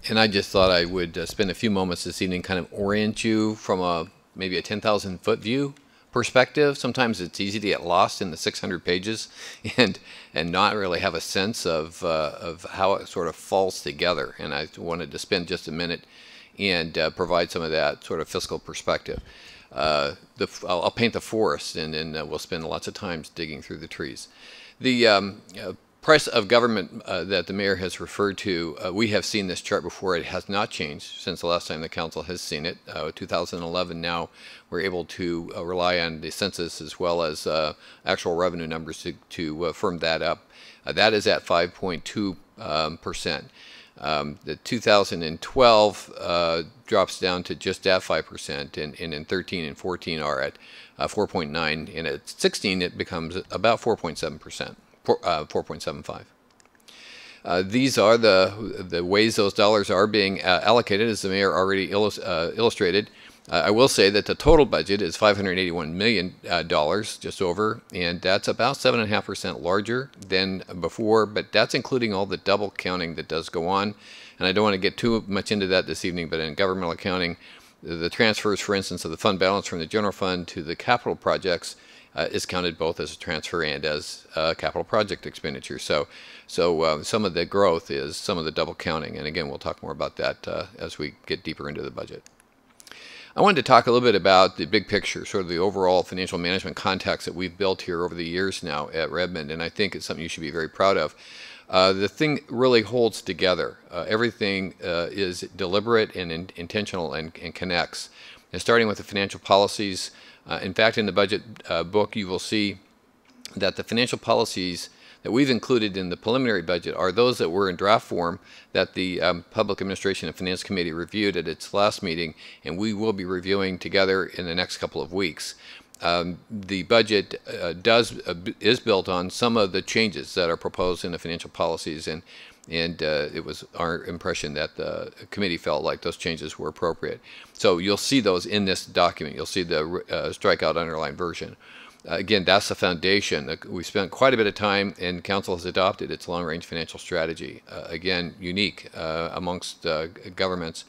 And I just thought I would spend a few moments this evening kind of orient you from maybe a 10,000 foot view perspective. Sometimes it's easy to get lost in the 600 pages and not really have a sense of how it sort of falls together. And I wanted to spend just a minute and provide some of that sort of fiscal perspective. I'll paint the forest, and then we'll spend lots of time digging through the trees. The price of government that the mayor has referred to, we have seen this chart before. It has not changed since the last time the council has seen it. 2011 now, we're able to rely on the census as well as actual revenue numbers to firm that up. That is at 5.2%. The 2012 drops down to just at 5%, and in 13 and 14 are at 4.9, and at 16 it becomes about 4.7%. 4.75. These are the ways those dollars are being allocated, as the mayor already illustrated. I will say that the total budget is $581 million, just over, and that's about 7.5% larger than before, but that's including all the double counting that does go on. And I don't want to get too much into that this evening, but in governmental accounting, the transfers, for instance, of the fund balance from the general fund to the capital projects is counted both as a transfer and as capital project expenditure. So some of the growth is some of the double counting, and again, we'll talk more about that as we get deeper into the budget. I wanted to talk a little bit about the big picture, sort of the overall financial management context that we've built here over the years now at Redmond, and I think it's something you should be very proud of. The thing really holds together. Everything is deliberate and intentional and connects. And starting with the financial policies, in fact, in the budget book, you will see that the financial policies that we've included in the preliminary budget are those that were in draft form that the Public Administration and Finance Committee reviewed at its last meeting, and we will be reviewing together in the next couple of weeks. The budget is built on some of the changes that are proposed in the financial policies, and it was our impression that the committee felt like those changes were appropriate. So you'll see those in this document. You'll see the strikeout underlined version. Again, that's the foundation. We spent quite a bit of time, and Council has adopted its long-range financial strategy. Again, unique amongst governments.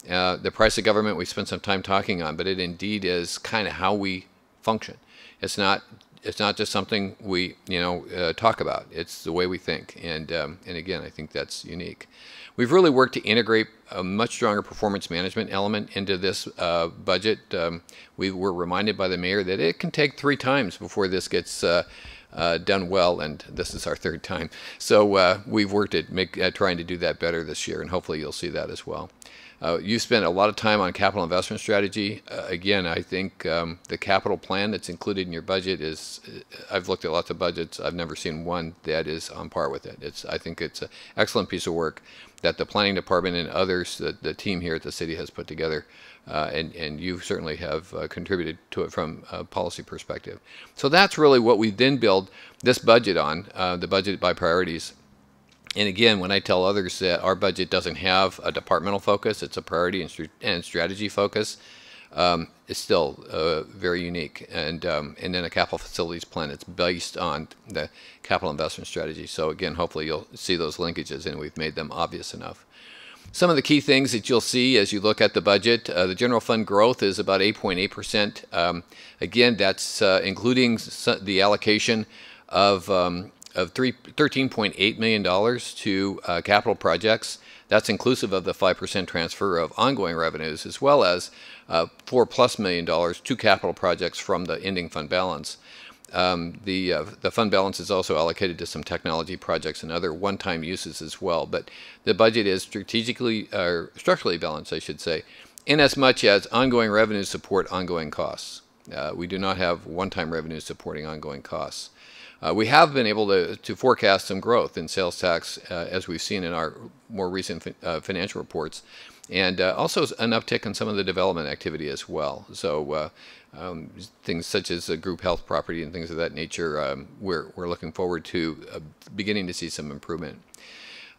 The price of government we spent some time talking on, but it indeed is kind of how we function. It's not just something we talk about. It's the way we think, and again, I think that's unique. We've really worked to integrate a much stronger performance management element into this budget. We were reminded by the mayor that it can take 3 times before this gets done well, and this is our 3rd time. So we've worked at trying to do that better this year, and hopefully you'll see that as well. You spent a lot of time on capital investment strategy. Again, I think the capital plan that's included in your budget is, I've looked at lots of budgets, I've never seen one that is on par with it. I think it's an excellent piece of work that the planning department and others, the team here at the city has put together, and you certainly have contributed to it from a policy perspective. So that's really what we then build this budget on, the budget by priorities. And again, when I tell others that our budget doesn't have a departmental focus, it's a priority and strategy focus, it's still very unique. And then a capital facilities plan that's based on the capital investment strategy. So again, hopefully you'll see those linkages, and we've made them obvious enough. Some of the key things that you'll see as you look at the budget, the general fund growth is about 8.8%. Again, that's including the allocation of $13.8 million to capital projects. That's inclusive of the 5% transfer of ongoing revenues, as well as $4+ million to capital projects from the ending fund balance. The fund balance is also allocated to some technology projects and other one-time uses as well. But the budget is structurally balanced, I should say, in as much as ongoing revenues support ongoing costs. We do not have one-time revenues supporting ongoing costs. We have been able to forecast some growth in sales tax, as we've seen in our more recent financial reports, and also an uptick in some of the development activity as well. So things such as group health property and things of that nature, we're looking forward to beginning to see some improvement.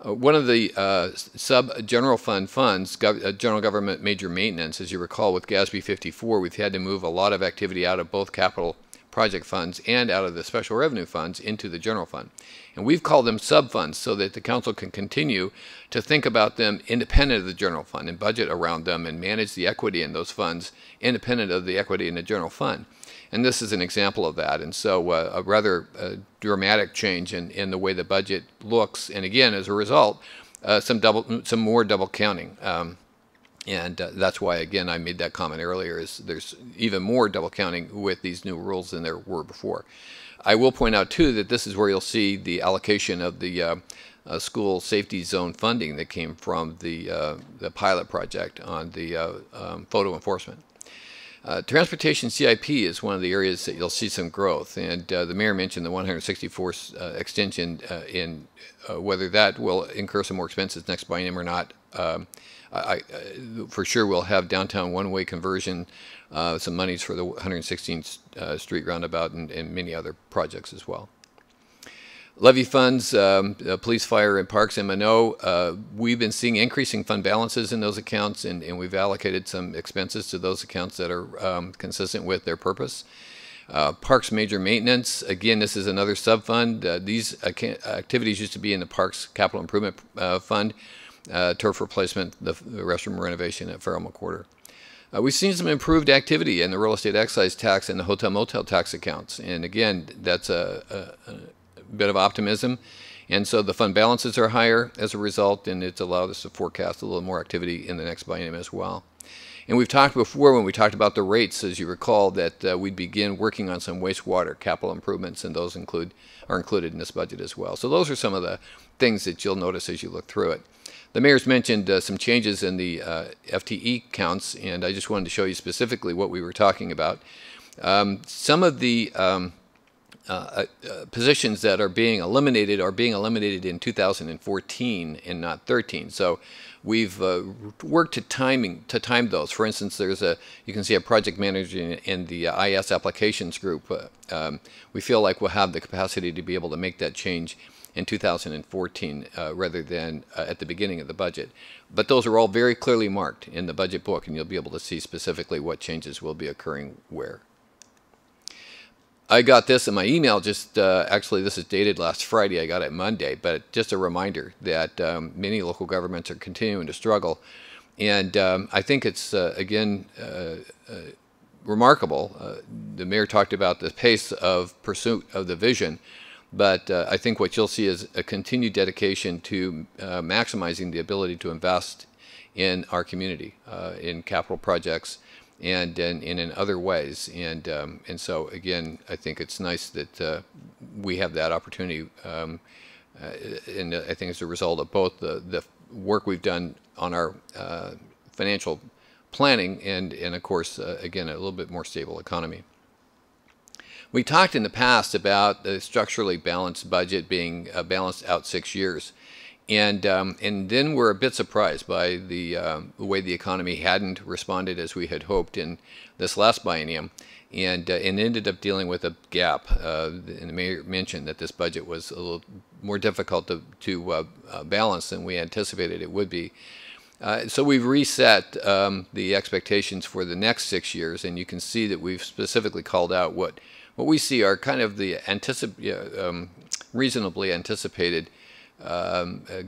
One of the sub-general fund funds, general government major maintenance, as you recall with GASB 54, we've had to move a lot of activity out of both capital project funds and out of the special revenue funds into the general fund. And we've called them sub-funds so that the council can continue to think about them independent of the general fund and budget around them and manage the equity in those funds independent of the equity in the general fund. And this is an example of that. And so a rather dramatic change in the way the budget looks. And again, as a result, some more double counting. And that's why, again, I made that comment earlier, is there's even more double counting with these new rules than there were before. I will point out, too, that this is where you'll see the allocation of the school safety zone funding that came from the pilot project on the photo enforcement. Transportation CIP is one of the areas that you'll see some growth, and the mayor mentioned the 164 extension in whether that will incur some more expenses next biennium or not. For sure we'll have downtown one-way conversion, some monies for the 116th Street roundabout, and many other projects as well. Levy funds, police, fire, and parks, M&O, we've been seeing increasing fund balances in those accounts, and we've allocated some expenses to those accounts that are consistent with their purpose. Parks major maintenance, again, this is another sub-fund. These activities used to be in the Parks Capital Improvement Fund, turf replacement, the restroom renovation at Farrell McWhorter. We've seen some improved activity in the real estate excise tax and the hotel motel tax accounts, and again, that's a bit of optimism, and so the fund balances are higher as a result, and it's allowed us to forecast a little more activity in the next biennium as well. And we've talked before, when we talked about the rates, as you recall, that we'd begin working on some wastewater capital improvements, and those are included in this budget as well. So those are some of the things that you'll notice as you look through it. The mayor's mentioned some changes in the FTE counts, and I just wanted to show you specifically what we were talking about. Some of the positions that are being eliminated in 2014 and not 13. So we've worked to time those. For instance, you can see a project manager in the IS applications group. We feel like we'll have the capacity to be able to make that change in 2014 rather than at the beginning of the budget. But those are all very clearly marked in the budget book, and you'll be able to see specifically what changes will be occurring where. I got this in my email just, actually this is dated last Friday, I got it Monday, but just a reminder that many local governments are continuing to struggle. And I think it's, again, remarkable. The mayor talked about the pace of pursuit of the vision, but I think what you'll see is a continued dedication to maximizing the ability to invest in our community, in capital projects, and in other ways, and so again, I think it's nice that we have that opportunity, and I think it's a result of both the work we've done on our financial planning and of course, again, a little bit more stable economy. We talked in the past about the structurally balanced budget being balanced out 6 years. And then we're a bit surprised by the way the economy hadn't responded as we had hoped in this last biennium, and ended up dealing with a gap. And the mayor mentioned that this budget was a little more difficult to balance than we anticipated it would be. So we've reset the expectations for the next 6 years, and you can see that we've specifically called out what we see are kind of the reasonably anticipated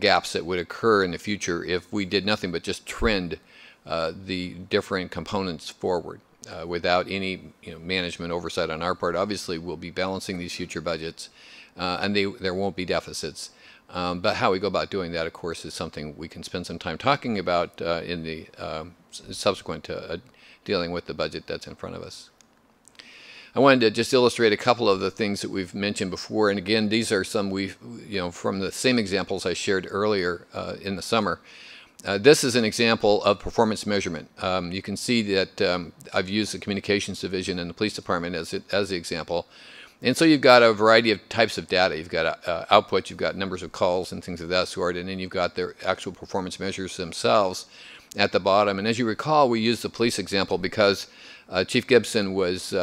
gaps that would occur in the future if we did nothing but just trend the different components forward without any management oversight on our part. Obviously, we'll be balancing these future budgets, and there won't be deficits. But how we go about doing that, of course, is something we can spend some time talking about in the subsequent to dealing with the budget that's in front of us. I wanted to just illustrate a couple of the things that we've mentioned before, and again, these are some from the same examples I shared earlier in the summer. This is an example of performance measurement. You can see that I've used the communications division and the police department as the example. And so you've got a variety of types of data. You've got output, you've got numbers of calls and things of that sort, and then you've got their actual performance measures themselves at the bottom. And as you recall, we used the police example because Chief Gibson was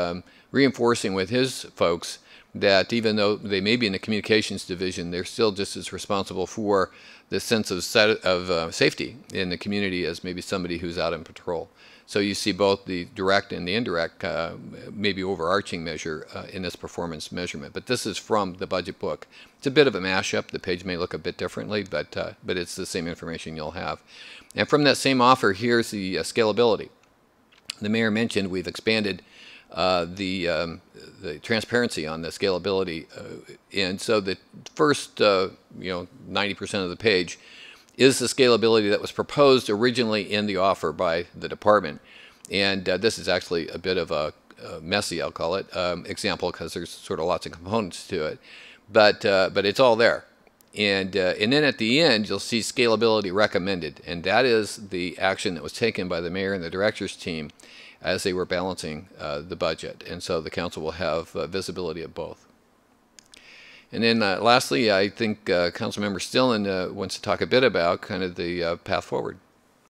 reinforcing with his folks that even though they may be in the communications division, they're still just as responsible for the sense of safety in the community as maybe somebody who's out on patrol. So you see both the direct and the indirect, maybe overarching measure in this performance measurement. But this is from the budget book. It's a bit of a mashup. The page may look a bit differently, but it's the same information you'll have. And from that same offer, here's the scalability. The mayor mentioned we've expanded the transparency on the scalability, and so the first 90% of the page is the scalability that was proposed originally in the offer by the department. And this is actually a bit of a messy, I'll call it, example, because there's sort of lots of components to it. But it's all there. And then at the end, you'll see scalability recommended. And that is the action that was taken by the mayor and the director's team as they were balancing the budget. And so the council will have visibility of both. And then lastly, I think Councilmember Stillen wants to talk a bit about kind of the path forward.